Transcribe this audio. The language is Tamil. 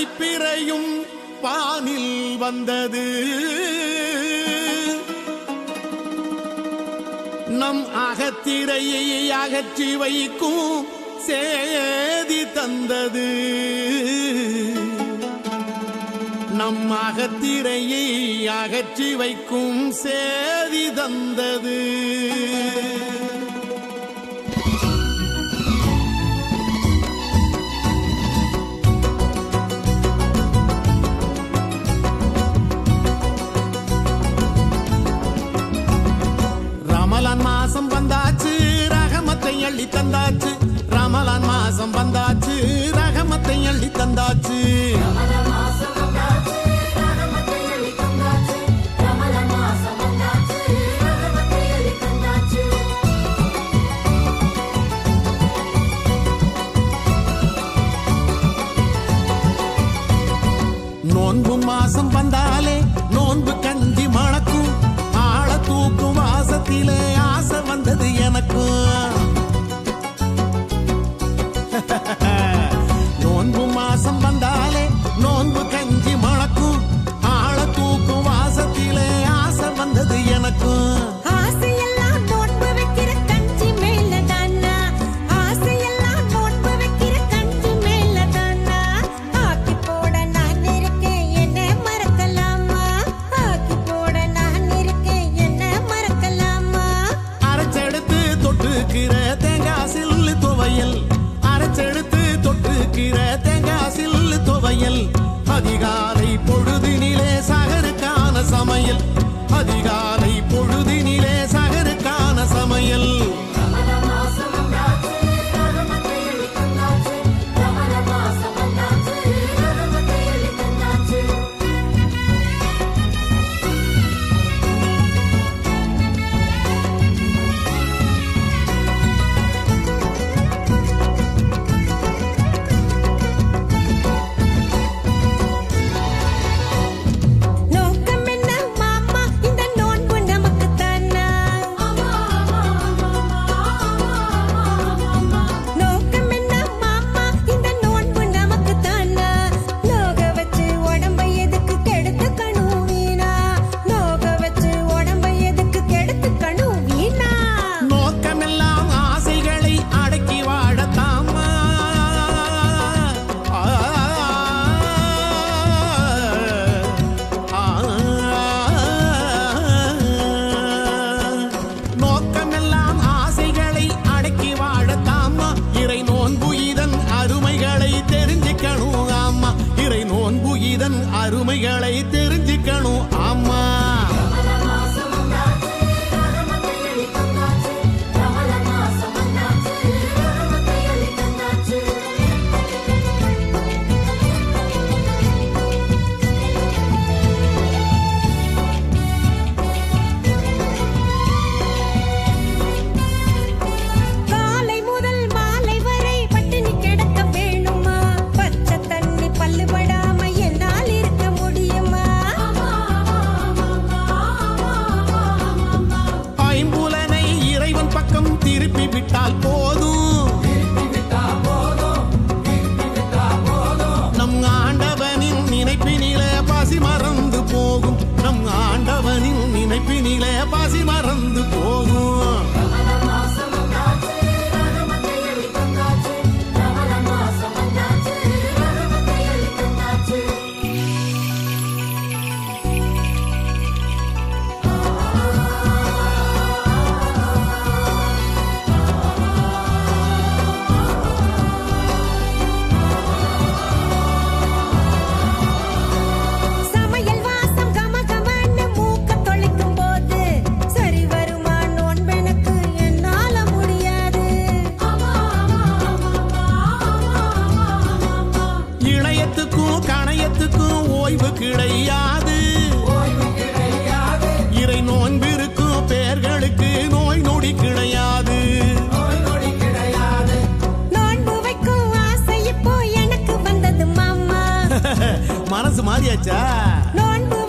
களிப்பிறையும் பானில் வந்தது. நம் அகத்திரையை அகற்றி வைக்கும் சேதி தந்தது. நம் அகத்திரையை அகற்றி வைக்கும் சேதி தந்தது. ரமலான் மாசம் வந்தாச்சு, ரஹமத்தை அள்ளி தந்தாச்சு. ரமலான் மாசம் வந்தாச்சு, ரஹமத்தை அள்ளி தந்தாச்சு. நோன்பு மாசம் வந்தாலே நோன்பு கஞ்சி மணக்கும். ஆள தூக்கும் வாசத்திலே ஆசை வந்தது எனக்கும். நோன்பு மாசம் வந்தாலே நோன்பு கஞ்சி மணக்கும். ஆள தூக்கும் வாசத்திலே ஆசை வந்தது எனக்கும். அதிகாலை பொழுதினிலே சகருக்கான சமையல். அதிகாலை பொழுதினிலே சகருக்கான சமையல். அருமைகளை தெரிஞ்சுக்கணும். ஆமா, திருப்பி விட்டால் போதும். நம் ஆண்டவனின் நினைப்பினிலே பசி மறந்து போகும். நம் ஆண்டவனின் நினைப்பினிலே பசி மறந்து போகும். கணையத்துக்கும் ஓய்வு கிடையாது. இறை நோன்பிருக்கும் பேர்களுக்கு நோய் நொடி கிடையாது. நோன்பு வைக்கும் ஆசை இப்போ எனக்கு வந்தது மாமா. மனசு மாறியாச்சா? நோன்பு